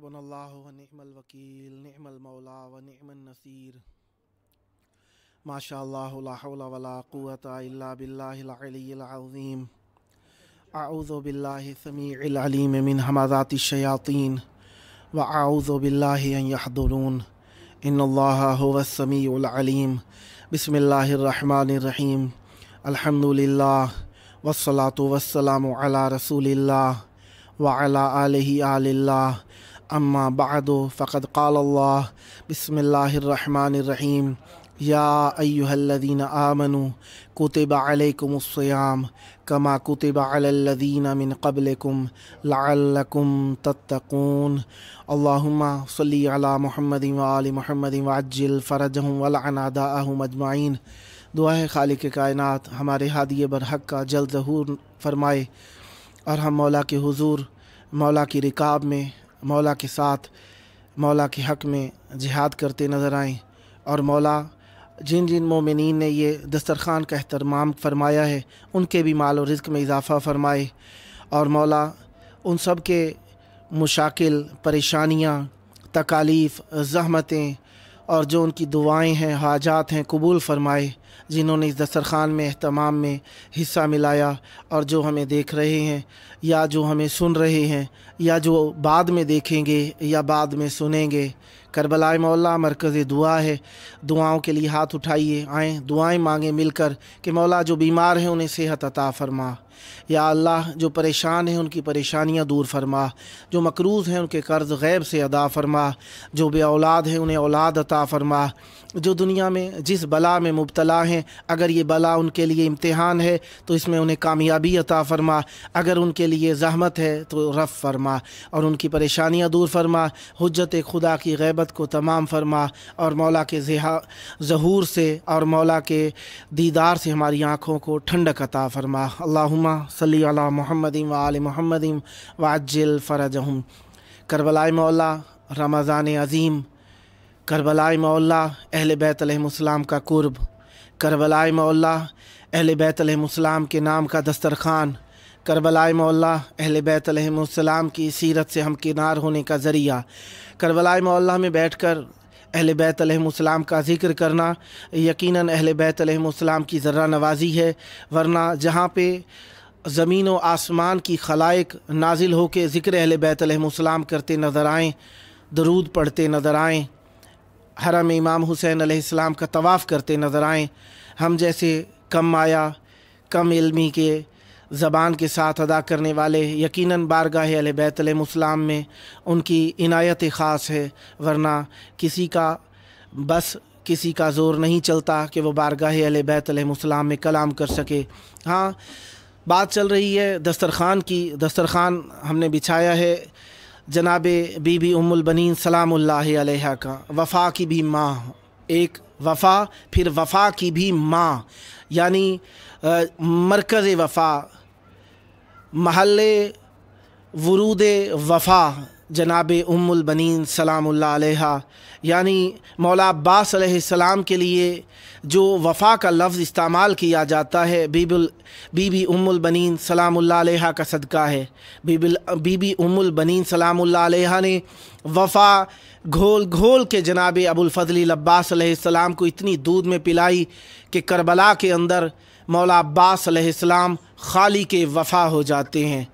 حسبناللہ ونعم الوکیل نعم المولا ونعم النصیر ماشاءاللہ لا حول ولا قوة الا باللہ العلی العظیم اعوذ باللہ السمیع العلیم من ہمزات الشیاطین واعوذ باللہ ان یحضرون ان اللہ هو السمیع العلیم بسم اللہ الرحمن الرحیم الحمدللہ والصلاة والسلام علی رسول اللہ وعلی آلہ آل اللہ اما بعد فقد قال اللہ بسم اللہ الرحمن الرحیم یا ایہا الذین آمنوا کتب علیکم الصیام کما کتب علی الذین من قبلکم لعلکم تتقون اللہم صلی علی محمد وآل محمد وعجل فرجہم ولعن اعداءہم اجمعین۔ دعا ہے خالق کائنات ہمارے ہادی برحق کا جلد ظہور فرمائے اور ہم مولا کے حضور، مولا کی رکاب میں، مولا کے ساتھ، مولا کے حق میں جہاد کرتے نظر آئیں، اور مولا جن جن مومنین نے یہ دسترخوان کا اہتمام فرمایا ہے ان کے بھی مال و رزق میں اضافہ فرمائے، اور مولا ان سب کے مشاکل، پریشانیاں، تکالیف، زحمتیں اور جو ان کی دعائیں ہیں، حاجات ہیں، قبول فرمائے۔ جنہوں نے اس دسترخوان میں اہتمام میں حصہ ملایا اور جو ہمیں دیکھ رہے ہیں یا جو ہمیں سن رہے ہیں یا جو بعد میں دیکھیں گے یا بعد میں سنیں گے، کربلائے مولا مرکز دعا ہے، دعاؤں کے لیے ہاتھ اٹھائیے، آئیں دعائیں مانگیں مل کر کہ مولا جو بیمار ہیں انہیں صحت عطا فرما، یا اللہ جو پریشان ہیں ان کی پریشانیاں دور فرما، جو مقروض ہیں ان کے قرض غیب سے ادا فرما، جو بے اولاد ہیں انہیں اولاد عطا فرما، جو دنیا میں جس بلا میں مبتلا ہیں اگر یہ بلا ان کے لیے امتحان ہے تو اس میں انہیں کامیابی عطا فرما، اگر ان کے لیے زحمت ہے تو رفع فرما اور ان کی پریشانیاں دور فرما، حجت خدا کی غیبت کو تمام فرما، اور مولا کے ظہور سے اور مولا کے دیدار سے ہماری آنکھوں کو ٹھنڈک عطا فرما۔ اللہم صلی علی محمد وآل محمد وعجل فرجہم۔ کربلائے مولا رمضان عظیم، کربلائے مولا اہل بیت علیہ السلام کا قرب، کربلائے مولا اہل بیت علیہ السلام کے نام کا دسترخوان، کربلائے مولا اہل بیت علیہ السلام کی سیرت سے ہمکنار ہونے کا ذریعہ، کربلائے مولا میں بیٹھ کر اہل بیت علیہ السلام کا ذکر کرنا یقیناً اہل بیت علیہ السلام کی ذرہ نوازی ہے، ورنہ جہاں پہ زمین و آسمان کی خلائق نازل ہو کے ذکر اہل بیت علیہ السلام کرتے نظر آئیں، درود پڑھتے نظر آئیں، حرم امام حسین علیہ السلام کا طواف کرتے نظر آئیں، ہم جیسے کم آیا، کم علمی کے زبان کے ساتھ ادا کرنے والے یقیناً بارگاہ اہل بیت علیہ السلام میں ان کی عنایت خاص ہے، ورنہ کسی کا بس کسی کا زور نہیں چلتا کہ وہ بارگاہ اہل بیت علیہ السلام میں کلام کر سکے۔ ہاں بات چل رہی ہے دسترخوان کی، دسترخوان ہم نے بچھایا ہے جناب بی بی ام البنین سلام اللہ علیہا کا، وفا کی بھی ماں، ایک وفا پھر وفا کی بھی ماں، یعنی مرکز وفا، محل ورود وفا جناب ام البنین سلام اللہ علیہا، یعنی مولا عباس علیہ السلام کے لیے جو وفا کا لفظ استعمال کیا جاتا ہے بی بی ام البنین سلام اللہ علیہا کا صدقہ ہے۔ بی بی ام البنین سلام اللہ علیہا نے وفا گھول گھول کے جناب ابو الفضل عباس علیہ السلام کو اتنی دودھ میں پلائی کہ کربلا کے اندر مولا عباس علیہ السلام خالق وفا ہو جاتے ہیں۔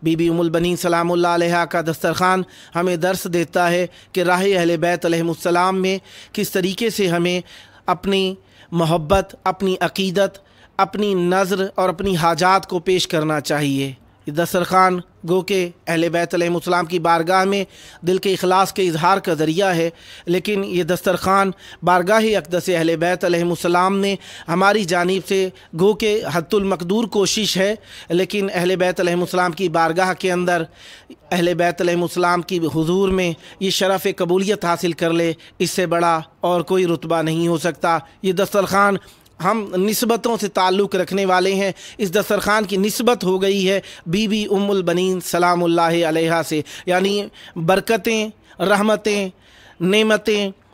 بی بی ام البنین سلام اللہ علیہا کا دسترخوان ہمیں درس دیتا ہے کہ راہ اہل بیت علیہ السلام میں کس طریقے سے ہمیں اپنی محبت، اپنی عقیدت، اپنی نظر اور اپنی حاجات کو پیش کرنا چاہیے۔ یہ دسترخوان گو کہ اہل بیت علیہ السلام کی بارگاہ میں دل کے اخلاص کے اظہار کا ذریعہ ہے، لیکن یہ دسترخوان بارگاہ اقدس اہل بیت علیہ السلام نے ہماری جانب سے گو کہ حد المقدور کوشش ہے، لیکن اہل بیت علیہ السلام کی بارگاہ کے اندر اہل بیت علیہ السلام کی حضور میں یہ شرف قبولیت حاصل کر لے، اس سے بڑا اور کوئی رتبہ نہیں ہو سکتا۔ یہ دسترخوان ہم نسبتوں سے تعلق رکھنے والے ہیں، اس دسترخوان کی نسبت ہو گئی ہے بی بی ام البنین سلام اللہ علیہا سے، یعنی برکتیں، رحمتیں، نعمتیں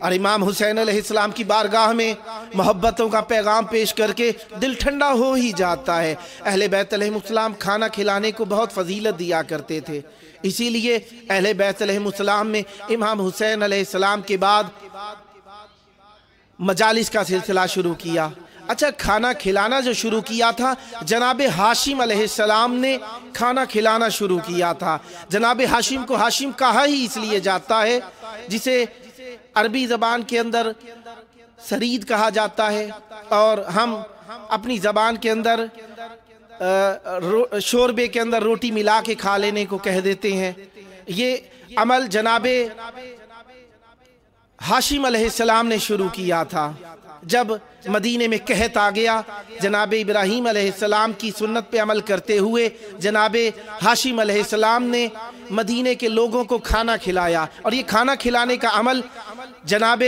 اور امام حسین علیہ السلام کی بارگاہ میں محبتوں کا پیغام پیش کر کے دل ٹھنڈا ہو ہی جاتا ہے۔ اہل بیت علیہ السلام کھانا کھلانے کو بہت فضیلت دیا کرتے تھے، اسی لیے اہل بیت علیہ السلام میں امام حسین علیہ السلام کے بعد مجالس کا سلسلہ شروع کیا۔ اچھا، کھانا کھلانا جو شروع کیا تھا جناب ہاشم علیہ السلام نے کھانا کھلانا شروع کیا تھا۔ جناب ہاشم کو ہاشم کہا ہی اس لیے جاتا ہے جسے عربی زبان کے اندر سرید کہا جاتا ہے، اور ہم اپنی زبان کے اندر شوربے کے اندر روٹی ملا کے کھا لینے کو کہہ دیتے ہیں۔ یہ عمل جناب ہاشم علیہ السلام نے شروع کیا تھا۔ جب مدینے میں قحط آ گیا، جناب ابراہیم علیہ السلام کی سنت پہ عمل کرتے ہوئے جناب ہاشم علیہ السلام نے مدینے کے لوگوں کو کھانا کھلایا، اور یہ کھانا کھلانے کا عمل جناب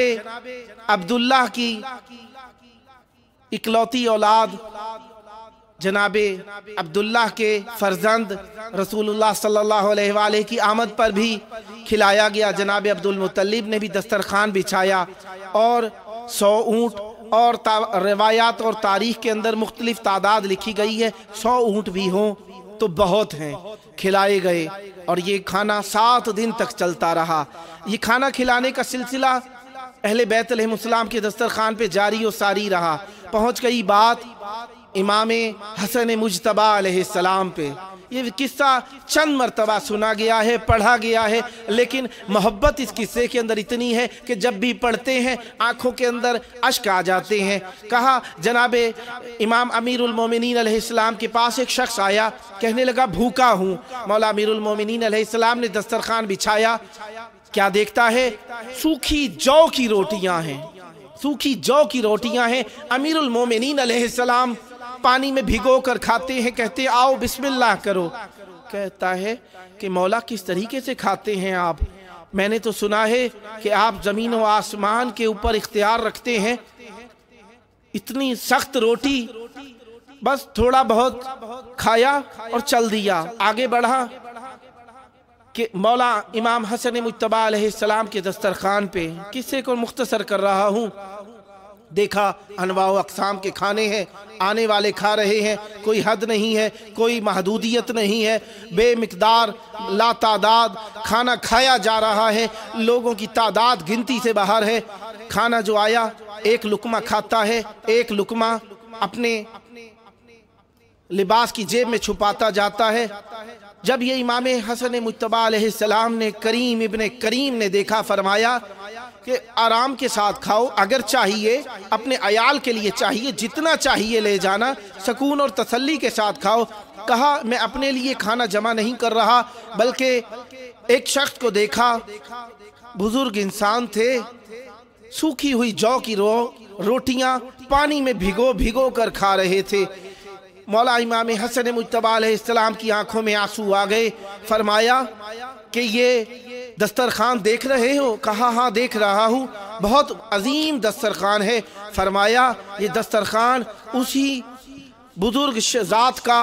عبداللہ کی اکلوتی اولاد جناب عبداللہ کے فرزند رسول اللہ صلی اللہ علیہ وآلہ کی آمد پر بھی کھلایا گیا۔ جناب عبد المطلب نے بھی دسترخوان بچھایا، اور 100 اونٹ، اور روایات اور تاریخ کے اندر مختلف تعداد لکھی گئی ہے، 100 اونٹ بھی ہوں تو بہت ہیں، کھلائے گئے، اور یہ کھانا 7 دن تک چلتا رہا۔ یہ کھانا کھلانے کا سلسلہ اہل بیت علیہ السلام کے دسترخوان پہ جاری و ساری رہا۔ پہنچ گئی بات امام حسن مجتبی علیہ السلام پہ۔ یہ قصہ چند مرتبہ سنا گیا ہے، پڑھا گیا ہے، لیکن محبت اس قصے کے اندر اتنی ہے کہ جب بھی پڑھتے ہیں آنکھوں کے اندر اشک آ جاتے ہیں۔ کہا جناب امام امیر المومنین علیہ السلام کے پاس ایک شخص آیا، کہنے لگا بھوکا ہوں۔ مولا امیر المومنین علیہ السلام نے دسترخوان بچھایا، کیا دیکھتا ہے؟ سوکھی جو کی روٹیاں ہیں، سوکھی جو کی روٹیاں ہیں۔ امیر المومنین علیہ السلام پانی میں بھگو کر کھاتے ہیں، کہتے آؤ بسم اللہ کرو۔ کہتا ہے کہ مولا کس طریقے سے کھاتے ہیں آپ؟ میں نے تو سنا ہے کہ آپ زمین و آسمان کے اوپر اختیار رکھتے ہیں، اتنی سخت روٹی بس تھوڑا بہت کھایا اور چل دیا، آگے بڑھا کہ مولا امام حسن مجتبی علیہ السلام کے دسترخوان پہ، قصے کو مختصر کر رہا ہوں، دیکھا انواع و اقسام کے کھانے ہیں، آنے والے کھا رہے ہیں، کوئی حد نہیں ہے، کوئی محدودیت نہیں ہے، بے مقدار لا تعداد کھانا کھایا جا رہا ہے، لوگوں کی تعداد گنتی سے باہر ہے۔ کھانا جو آیا ایک لقمہ کھاتا ہے، ایک لقمہ اپنے لباس کی جیب میں چھپاتا جاتا ہے۔ جب یہ امام حسن مجتبی علیہ السلام نے کریم ابن کریم نے دیکھا، فرمایا کہ آرام کے ساتھ کھاؤ، اگر چاہیے اپنے عیال کے لیے چاہیے جتنا چاہیے لے جانا، سکون اور تسلی کے ساتھ کھاؤ۔ کہا میں اپنے لیے کھانا جمع نہیں کر رہا، بلکہ ایک شخص کو دیکھا، بزرگ انسان تھے، سوکھی ہوئی جو کی روٹیاں پانی میں بھگو بھگو کر کھا رہے تھے۔ مولا امام حسن مجتبی علیہ السلام کی آنکھوں میں آنسو آ گئے، فرمایا کہ یہ دسترخوان دیکھ رہے ہو؟ کہا ہاں دیکھ رہا ہوں، بہت عظیم دسترخوان ہے۔ فرمایا یہ دسترخوان اسی بزرگ ذات کا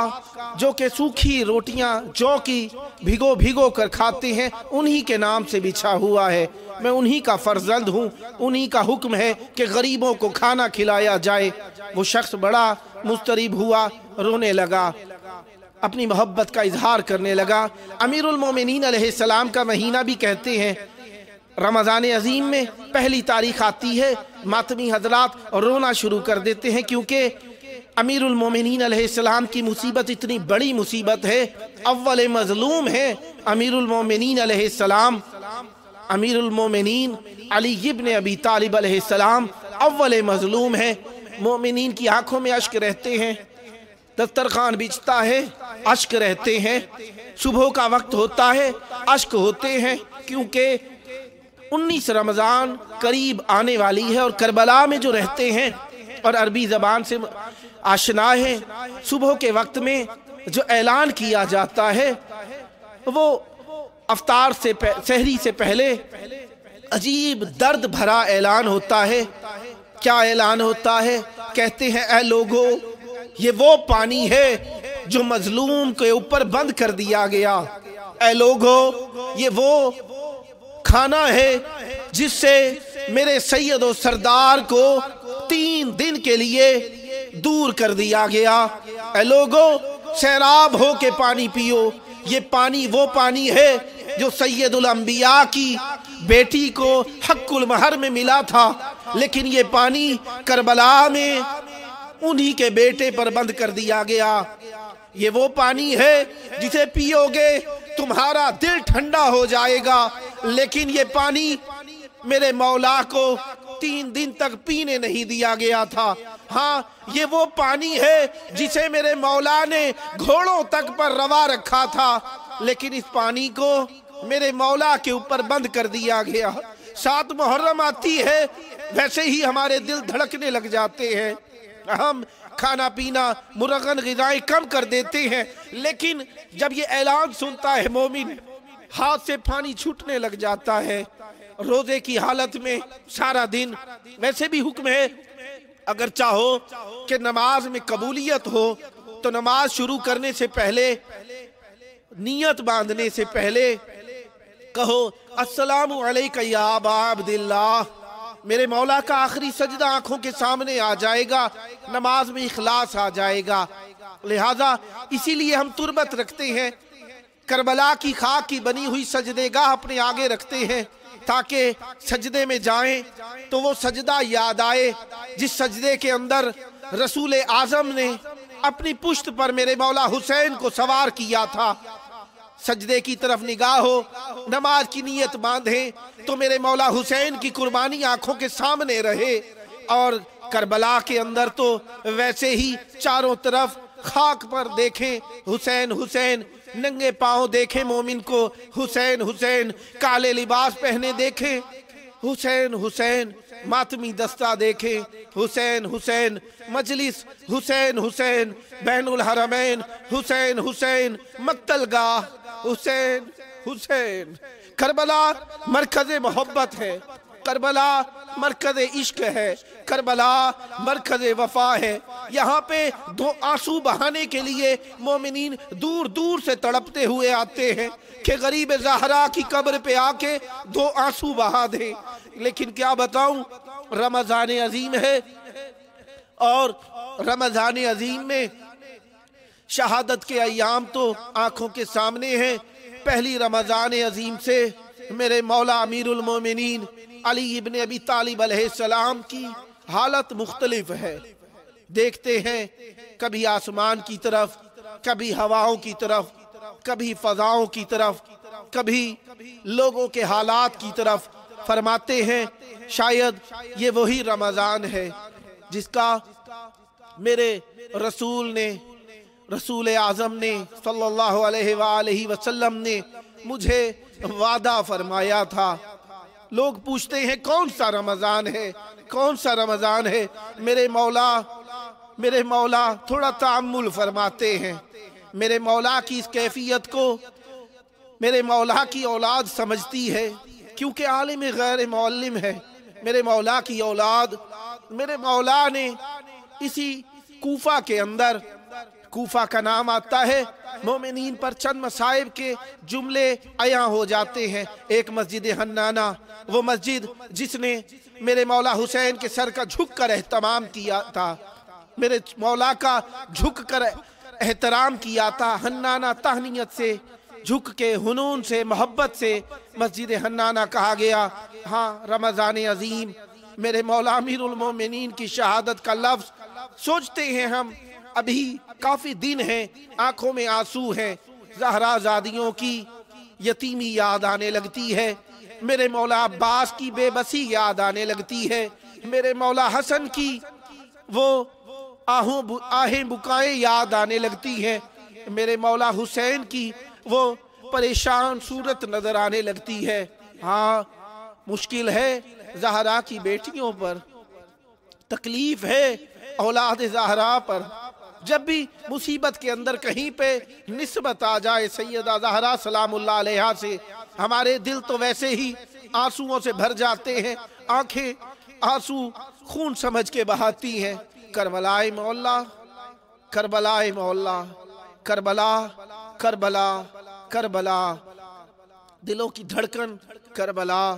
جو کہ سوکھی روٹیاں جو کی بھگو بھگو کر کھاتے ہیں، انہی کے نام سے بچھا ہوا ہے، میں انہی کا فرزند ہوں، انہی کا حکم ہے کہ غریبوں کو کھانا کھلایا جائے۔ وہ شخص بڑا مضطرب ہوا، رونے لگا، اپنی محبت کا اظہار کرنے لگا۔ امیر المومنین علیہ السلام کا مہینہ بھی کہتے ہیں رمضان عظیم میں پہلی تاریخ آتی ہے، ماتمی حضرات رونا شروع کر دیتے ہیں، کیونکہ امیر المومنین علیہ السلام کی مصیبت اتنی بڑی مصیبت ہے، اول مظلوم ہے امیر المومنین علیہ السلام۔ امیر المومنین علی ابن ابی طالب علیہ السلام اول مظلوم ہے، مومنین کی آنکھوں میں اشک رہتے ہیں، دسترخوان بچتا ہے، اشک رہتے ہیں، صبح کا وقت ہوتا ہے، اشک ہوتے ہیں، کیونکہ 19 رمضان قریب آنے والی ہے، اور کربلا میں جو رہتے ہیں اور عربی زبان سے آشنا ہے، صبح کے وقت میں جو اعلان کیا جاتا ہے وہ افطار سے سحری سے پہلے عجیب درد بھرا اعلان ہوتا ہے۔ کیا اعلان ہوتا ہے؟ کہتے ہیں اے لوگو، یہ وہ پانی ہے جو مظلوم کے اوپر بند کر دیا گیا، اے لوگو یہ وہ کھانا ہے جس سے میرے سید و سردار کو 3 دن کے لیے دور کر دیا گیا۔ اے لوگو، سیراب ہو کے پانی پیو، یہ پانی وہ پانی ہے جو سید الانبیاء کی بیٹی کو حق المہر میں ملا تھا، لیکن یہ پانی کربلا میں انہی کے بیٹے پر بند کر دیا گیا۔ یہ وہ پانی ہے جسے پیو گے تمہارا دل ٹھنڈا ہو جائے گا، لیکن یہ پانی میرے مولا کو 3 دن تک پینے نہیں دیا گیا تھا۔ ہاں، یہ وہ پانی ہے جسے میرے مولا نے گھوڑوں تک پر روا رکھا تھا، لیکن اس پانی کو میرے مولا کے اوپر بند کر دیا گیا۔ 7 محرم آتی ہے، ویسے ہی ہمارے دل دھڑکنے لگ جاتے ہیں، ہم کھانا پینا مرغن غذائیں کم کر دیتے ہیں، لیکن جب یہ اعلان سنتا ہے مومن، ہاتھ سے پانی چھوٹنے لگ جاتا ہے۔ روزے کی حالت میں سارا دن، ویسے بھی حکم ہے اگر چاہو کہ نماز میں قبولیت ہو تو نماز شروع کرنے سے پہلے، نیت باندھنے سے پہلے کہو السلام علیکہ یا ابا عبداللہ۔ میرے مولا کا آخری سجدہ آنکھوں کے سامنے آ جائے گا، نماز میں اخلاص آ جائے گا۔ لہٰذا اسی لیے ہم تربت رکھتے ہیں، کربلا کی خاک کی بنی ہوئی سجدے گاہ اپنے آگے رکھتے ہیں تاکہ سجدے میں جائیں تو وہ سجدہ یاد آئے جس سجدے کے اندر رسول اعظم نے اپنی پشت پر میرے مولا حسین کو سوار کیا تھا۔ سجدے کی طرف نگاہ ہو، نماز کی نیت باندھیں تو میرے مولا حسین کی قربانی آنکھوں کے سامنے رہے، اور کربلا کے اندر تو ویسے ہی چاروں طرف خاک پر دیکھیں حسین حسین، ننگے پاؤں دیکھیں مومن کو حسین حسین، کالے لباس پہنے دیکھیں حسین حسین، ماتمی دستہ دیکھیں حسین حسین، مجلس حسین حسین، بین الحرمین حسین حسین، مقتل گاہ حسین حسین۔ کربلا مرکز محبت ہے، کربلا مرکز عشق ہے، کربلا مرکز وفا ہے۔ یہاں پہ 2 آنسو بہانے کے لیے مومنین دور دور سے تڑپتے ہوئے آتے ہیں کہ غریب زہرا کی قبر پہ آ کے 2 آنسو بہا دیں۔ لیکن کیا بتاؤں، رمضان عظیم ہے، اور رمضان عظیم میں شہادت کے ایام تو آنکھوں کے سامنے ہیں۔ پہلی رمضان عظیم سے میرے مولا امیر المومنین علی ابن ابی طالب علیہ السلام کی حالت مختلف ہے۔ دیکھتے ہیں کبھی آسمان کی طرف، کبھی ہواؤں کی طرف، کبھی فضاؤں کی طرف، کبھی لوگوں کے حالات کی طرف۔ فرماتے ہیں شاید یہ وہی رمضان ہے جس کا میرے رسول اعظم نے صلی اللہ علیہ وآلہ وسلم نے مجھے وعدہ فرمایا تھا۔ لوگ پوچھتے ہیں کون سا رمضان ہے، کون سا رمضان ہے؟ میرے مولا تھوڑا تأمل فرماتے ہیں۔ میرے مولا کی اس کیفیت کو میرے مولا کی اولاد سمجھتی ہے، کیونکہ عالم غیر معلم ہے۔ میرے مولا کی اولاد، میرے مولا نے اسی کوفہ کے اندر، کوفہ کا نام آتا ہے، مومنین پر چند مصائب کے جملے عیاں ہو جاتے ہیں۔ ایک مسجد حنانہ، وہ مسجد جس نے میرے مولا حسین کے سر کا جھک کر اہتمام کیا تھا، میرے مولا کا جھک کر احترام کیا تھا، حنانہ تہنیت سے، جھک کے حنون سے، محبت سے مسجد حنانہ کہا گیا۔ ہاں، رمضان عظیم، میرے مولا امیر المومنین کی شہادت کا لفظ سوچتے ہیں ہم، ابھی کافی دن ہیں، آنکھوں میں آنسو ہیں، زہرا زادیوں کی یتیمی یاد آنے لگتی ہے، میرے مولا عباس کی بے بسی یاد آنے لگتی ہے، میرے مولا حسن کی وہ آہیں بکائیں یاد آنے لگتی ہیں، میرے مولا حسین کی وہ پریشان صورت نظر آنے لگتی ہے۔ ہاں، مشکل ہے زہرا کی بیٹیوں پر، تکلیف ہے اولاد زہرا پر۔ جب بھی مصیبت کے اندر کہیں پہ نسبت آ جائے سیدہ زہرا سلام اللہ علیہا سے، ہمارے دل تو ویسے ہی آنسوؤں سے بھر جاتے ہیں، آنکھیں آنسو خون سمجھ کے بہاتی ہیں۔ کربلائے مولا، کربلائے مولا، کربلا کربلا کربلا، دلوں کی دھڑکن کربلا،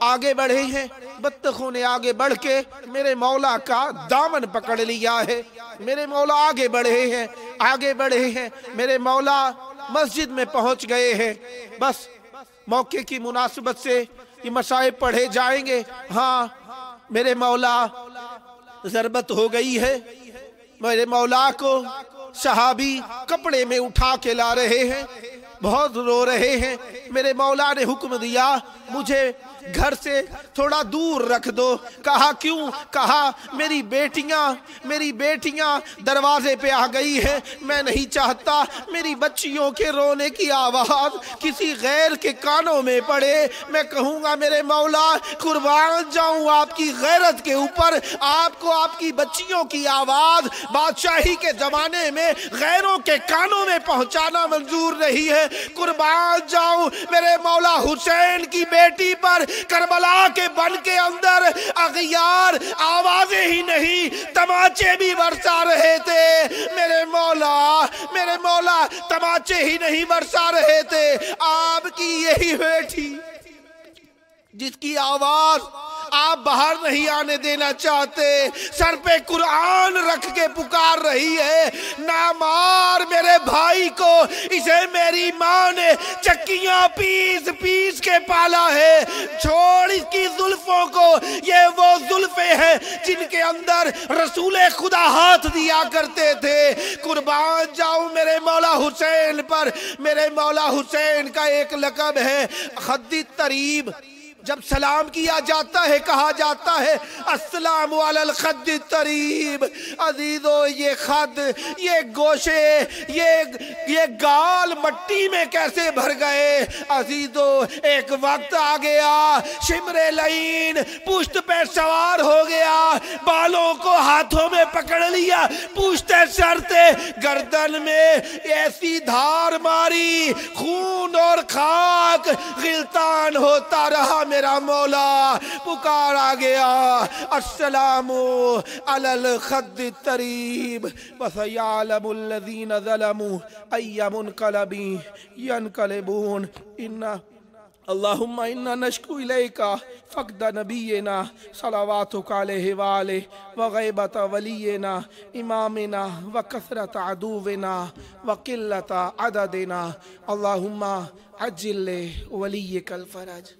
آگے بڑھے ہیں، بطخوں نے آگے بڑھ کے میرے مولا کا دامن پکڑ لیا ہے، میرے مولا آگے بڑھے ہیں، آگے بڑھے ہیں، میرے مولا مسجد میں پہنچ گئے ہیں۔ بس موقع کی مناسبت سے یہ مصائب پڑھے جائیں گے۔ ہاں میرے مولا ضربت ہو گئی ہے، میرے مولا کو صحابی کپڑے میں اٹھا کے لا رہے ہیں، بہت رو رہے ہیں۔ میرے مولا نے حکم دیا مجھے گھر سے تھوڑا دور رکھ دو۔ کہا کیوں؟ کہا میری بیٹیاں دروازے پہ آ گئی ہیں، میں نہیں چاہتا میری بچیوں کے رونے کی آواز کسی غیر کے کانوں میں پڑے۔ میں کہوں گا میرے مولا قربان جاؤں آپ کی غیرت کے اوپر، آپ کو آپ کی بچیوں کی آواز بادشاہی کے زمانے میں غیروں کے کانوں میں پہنچانا منظور نہیں ہے۔ قربان جاؤں میرے مولا حسین کی بیٹی پر کربلا کے بن کے اندر اغیار آوازیں ہی نہیں تماچے بھی برسا رہے تھے۔ میرے مولا تماچے ہی نہیں برسا رہے تھے، آپ کی یہی بیٹی جس کی آواز آپ باہر نہیں آنے دینا چاہتے، سر پہ قرآن رکھ کے پکار رہی ہے، نہ مار میرے بھائی کو، اسے میری ماں نے چکیاں پیس پیس کے پالا ہے، چھوڑ اس کی زلفوں کو، یہ وہ زلفیں ہیں جن کے اندر رسول خدا ہاتھ دیا کرتے تھے۔ قربان جاؤں میرے مولا حسین پر۔ میرے مولا حسین کا ایک لقب ہے خد الطریب۔ جب سلام کیا جاتا ہے کہا جاتا ہے السلام علی الخد الطریب۔ عزیزو یہ خد، یہ گوشے، یہ گال مٹی میں کیسے بھر گئے؟ عزیزو ایک وقت آ گیا شمر لعین پشت پہ سوار ہو گیا، بالوں کو ہاتھوں میں پکڑ لیا، پوچھتے چڑھتے گردن میں ایسی دھار ماری، خون اور خاک غلطان ہوتا رہا۔ میرا مولا پکارا گیا السلام علی الخد الطریب وسیعلم الذین ظلموا ای منقلب ینقلبون۔ اللہم انا نشکو الیکا فقد نبینا صلواتک علیہ وآلہ وغیبت ولینا امامنا وکثرت عدونا وقلت عددنا، اللہم عجل ولیک الفرج۔